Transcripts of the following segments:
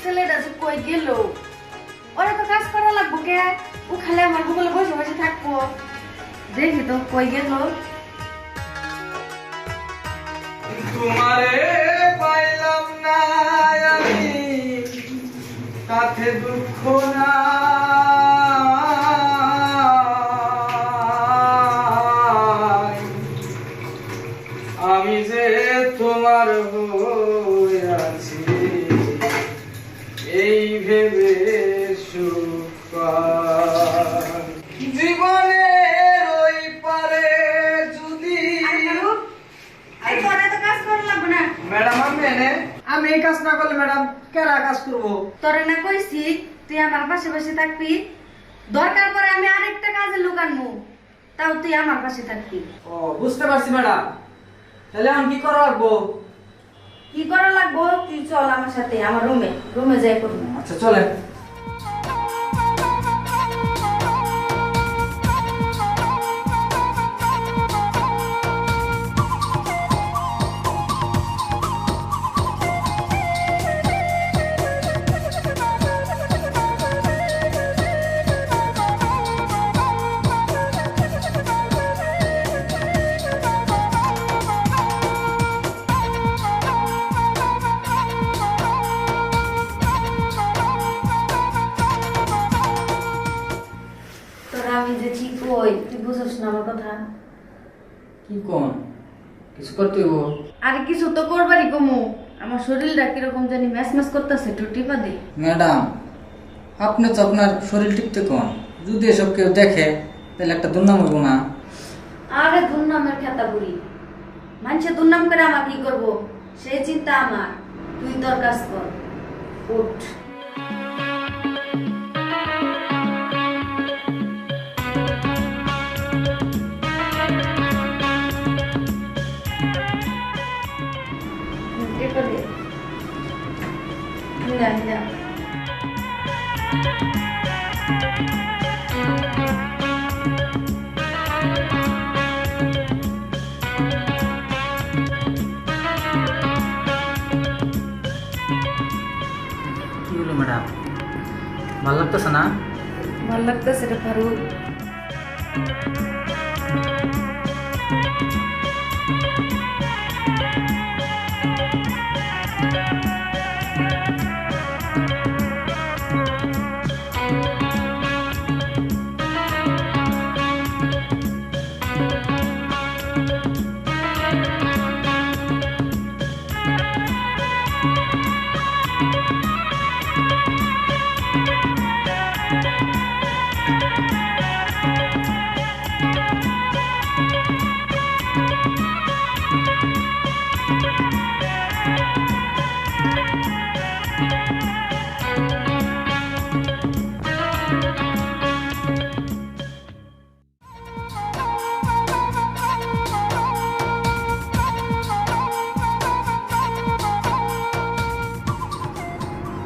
ছেলেটা যে কই গেল, ওরা তো কাজ করা লাগবো কে, ও খালি আমার বগলে বসে বসে থাকবো। দেখি তো কই গেল। তোমারে পাইলাম না আমি, তাতে দুঃখ না আমি যে তোমার হয়ে আছি এই ভেবে সুখ পাই। জীবনের ওই পারে যদি ম্যাডাম আমি এই কাজ না করলে ম্যাডাম কেরা কাজ করবো? তোরে না কইছি তুই আমার পাশে পাশে থাকবি, দরকার পরে আমি আরেকটা কাজে লোক আনবো, তাও তুই আমার পাশে থাকবি। ও বুঝতে পারছি ম্যাডাম, তাহলে আমি কি করা লাগবো? কি করা লাগবো তুই চল আমার সাথে আমার রুমে যাই করবো। আচ্ছা চলেন। আমি যে ঠিক কই তুই বুঝছ না আমার কথা। কি কোন কিছু করতে হইব? আরে কিছু তো করবারই কমু, আমার শরীরটা কিরকম জানি ম্যাচ ম্যাচ করতেছে, টুটি পাদি। ম্যাডাম আপনি তো আপনার শরীর টিপতে কোন, যদি এসব কেউ দেখে তাহলে একটা দুর্নাম হইব না? আরে দুর্নামের খেতা বুড়ি, মানুষে দুর্নাম করে আমার কি করব সেই চিন্তা আমার। তুই তোর কাজ কর, উঠ। কি হলো ম্যাডাম, ভালো লাগতেছে না? ভাল লাগতেছে রে ফারুক।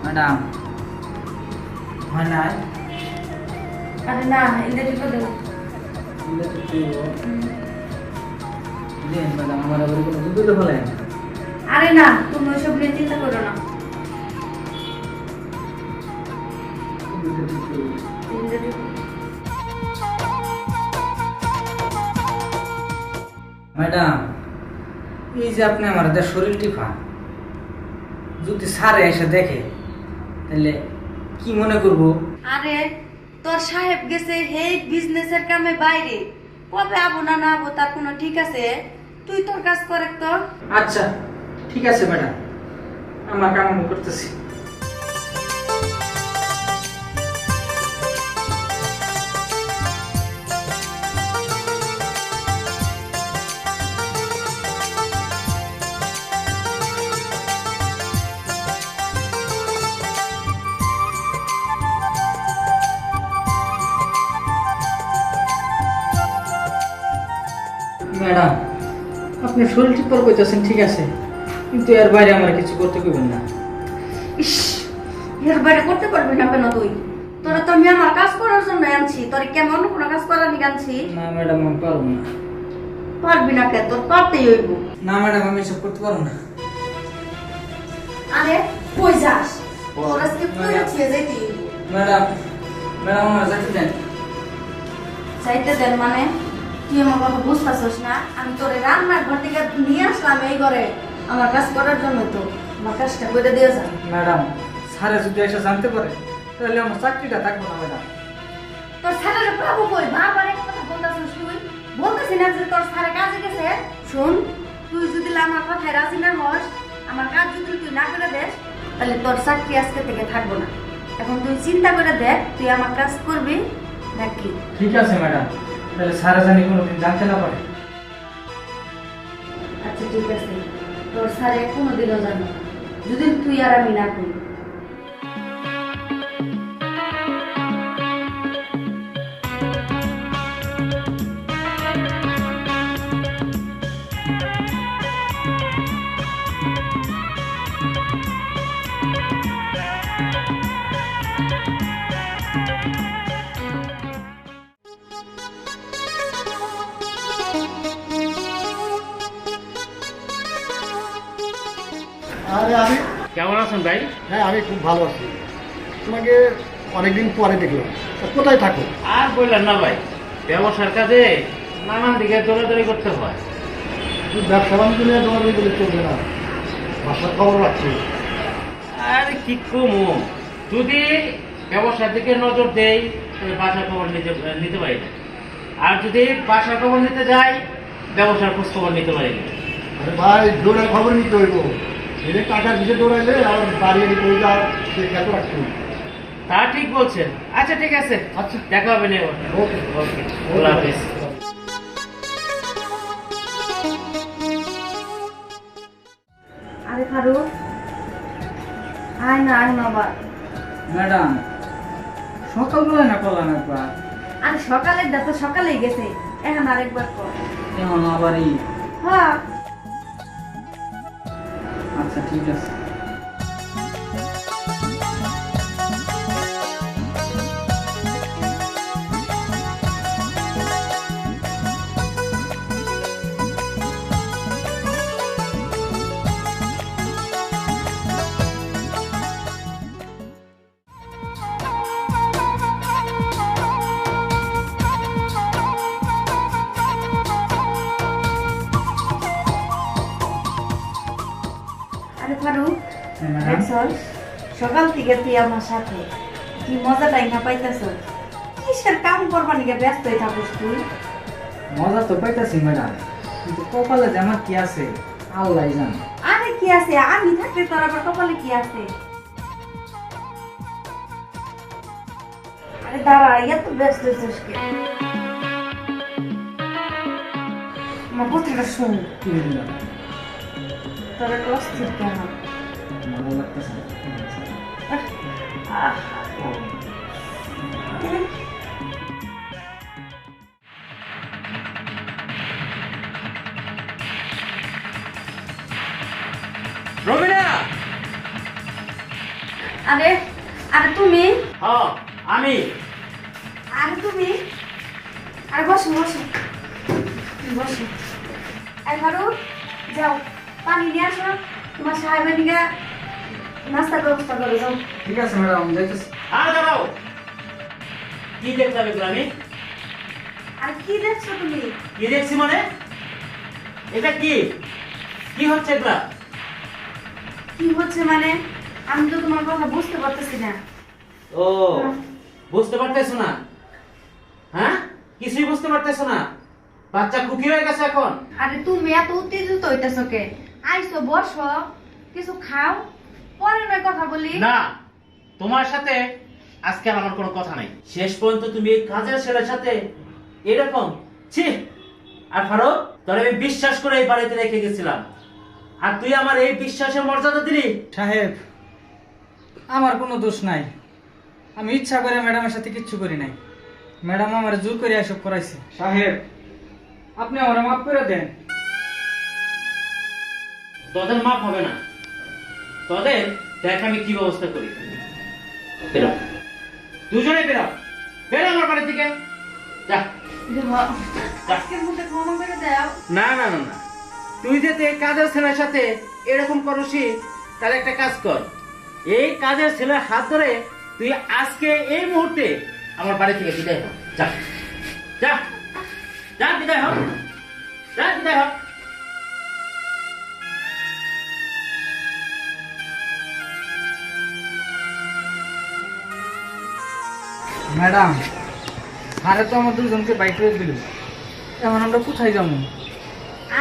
ম্যাডাম হয় নাই? আরে না, এদের টিপে দেবো। ম্যাডাম আমার আবার কোনো দুধ ফেলে? আরে না, তুমি ওইসব নিয়ে চিন্তা করো না। ম্যাডাম এই যে আপনি আমার শরীর টিপা, যদি স্যারে এসে দেখে তাহলে কি মনে করবো? আরে তোর সাহেব গেছে হেই বিজনেসের কামে বাইরে, কবে আবো না না আবো তার কোনো ঠিক আছে? তুই তোর কাজ করে তো। আচ্ছা ঠিক আছে ম্যাডাম, আমার কাম আমি করতেছি। ম্যাডাম আপনি শরীর ঠিক করে কইতেছেন ঠিক আছে, কিন্তু এর বাইরে আমার কিছু করতে কইবেন না। ইস, এর বাইরে করতে পারবি না কেন তুই? তোরা তো আমি আমার কাজ করার জন্য আনছি, তোর কেমন কোনো কাজ করার নি আনছি? না ম্যাডাম আমি পারবো না। পারবি না কে? তোর পারতেই হইব। না ম্যাডাম আমি এসব করতে পারবো না। আরে কই যাস? তোর আজকে পুরো ছেড়ে যাইতে ম্যাডাম ম্যাডাম আমার যাইতে দেন। চাইতে দেন মানে তুই আমার কথা বুঝতেছিস না? আমি তোরে রান্নার ঘর থেকে নিয়ে আসলাম এই ঘরে আমার কাজ করার জন্য, তো আমার কাজটা করে দিয়ে যা। ম্যাডাম স্যারে যদি এসে জানতে পারে তাহলে আমার চাকরিটা থাকবো না ম্যাডাম। তোর স্যারের বাবু কই? বাবার এক কথা বলতেছিস তুই? বলতেছি না যে তোর স্যারে কাজে গেছে? শোন, তুই যদি আমার কথায় রাজি না হস, আমার কাজ যদি তুই না করে দেস, তাহলে তোর চাকরি আজকে থেকে থাকবো না। এখন তুই চিন্তা করে দেখ তুই আমার কাজ করবি নাকি। ঠিক আছে ম্যাডাম, তাহলে স্যারে জানি কোনোদিন জানতে না পারে। আচ্ছা ঠিক আছে, তোর স্যারে কোনোদিনও জানো না, যদি তুই আর আমি না করি। আরে আমি কেমন আছেন ভাই? হ্যাঁ আমি খুব ভালো আছি। তোমাকে অনেকদিন পরে দেখলাম, তা কোথায় থাকো? আর বললেন না ভাই, ব্যবসার কাজে নানান দিকে দৌড়াদৌড়ি করতে হয়। তুমি ব্যবসা বাণিজ্য নিয়ে দৌড়াদৌড়ি করলে চলবে না, বাসার খবর রাখছি। আর কি কমু, যদি ব্যবসার দিকে নজর দেই তাহলে বাসার খবর নিতে পারি না, আর যদি বাসার খবর নিতে যাই ব্যবসার খোঁজ খবর নিতে পারি না। আরে ভাই দৌড়ার খবর নিতে হইব, এনে টাকার দিকে দৌড়াইলে আর বাড়িয়ে নিতে হইবে, আর সে খেয়াল রাখতে হইবে। তা ঠিক বলছেন। আচ্ছা ঠিক আছে, আচ্ছা দেখা হবে না এবার। ওকে ওকে, আল্লাহ হাফেজ। আরে ফারুক, আয় না আবার। ম্যাডাম সকালবেলা না করলাম একবার, আরে সকালের দা তো সকালেই গেছে, এখন আরেকবার কর। এখন আবার এই। হ্যাঁ আচ্ছা ঠিক আছে। আরে ফারুক, হ্যাঁ, ম্যাডাম। দেখছস সকাল থেকে তুই আমার সাথে কি মজাটাই না পাইতেছস? কিসের কাম করবার নিকে ব্যস্ত হয়ে থাকিস তুই? মজা তো পাইতাছি ম্যাডাম, কিন্তু কপালে যে আমার কি আছে আল্লাহ জানে। আরে কি আছে, আমি থাকলে তোর আবার কপালে কি আছে? আরে দাঁড়া, এত ব্যস্ত হয়েছিস কে? আমার কথাটা শুন, কি বুঝলাম, তোর একটু অস্থির কেন? ভালো লাগতেছে না। আহ, রবিনা! আরে আরে তুমি, হ্যাঁ আমি। আরে তুমি, আরে বসো বসো বসো। আরে ফারুক, যাও পানি নিয়ে আসো, তোমার সাহেবের দিকে নাস্তার ব্যবস্থা করে যাও। ঠিক আছে ম্যাডাম, যাইতেছি। আর দাঁড়াও, কি দেখলাম এগুলো আমি? আর কি দেখছো তুমি? কি দেখছি মানে? এটা কি কি হচ্ছে এগুলা? কি হচ্ছে মানে? আমি তো তোমার কথা বুঝতে পারতেছি না। ও, বুঝতে পারতেছো না? হ্যাঁ, কিছুই বুঝতে পারতেছো না? বাচ্চা খুকি হয়ে গেছে এখন। আরে তুমি এত উত্তেজিত হইতেছো কে? আইসো বসো, কিছু খাও, পরে নয় কথা বলি। না, তোমার সাথে আজকে আর আমার কোনো কথা নাই। শেষ পর্যন্ত তুমি এই কাজের ছেলের সাথে এরকম, ছি! আর ফারুক, তোর আমি বিশ্বাস করে এই বাড়িতে রেখে গেছিলাম, আর তুই আমার এই বিশ্বাসের মর্যাদা দিলি? সাহেব, আমার কোনো দোষ নাই, আমি ইচ্ছা করে ম্যাডামের সাথে কিচ্ছু করি নাই। ম্যাডাম আমার জোর করে এসব করাইছে। সাহেব, আপনি আমার মাফ করে দেন। তোদের মাপ হবে না, তোদের দেখ আমি কি ব্যবস্থা করি। বেরো, দুজনে বেরো, বেরো আমার বাড়ি থেকে, যা। আজকের মধ্যে ক্ষমা করে দাও। না না না না, তুই যদি এই কাজের ছেলের সাথে এরকম করসি, তাহলে একটা কাজ কর, এই কাজের ছেলের হাত ধরে তুই আজকে এই মুহূর্তে আমার বাড়ি থেকে বিদায় হ। যা যা যা, বিদায় হ, যা বিদায় হ। ম্যাডাম, স্যারে তো আমার দুজনকে বাইক করে দিল, এখন আমরা কোথায় যাবো?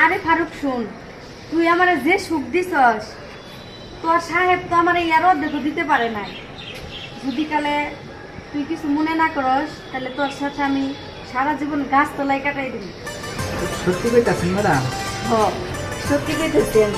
আরে ফারুক শোন, তুই আমারে যে সুখ দিছস, তোর সাহেব তো আমার ইয়ার অর্ধেক দিতে পারে নাই। যদি কালে তুই কিছু মনে না করস, তাহলে তোর সাথে আমি সারা জীবন গাছ তলায় কাটাই দিবি। সত্যি কইতাছেন ম্যাডাম? হ, সত্যি কইতেছেন।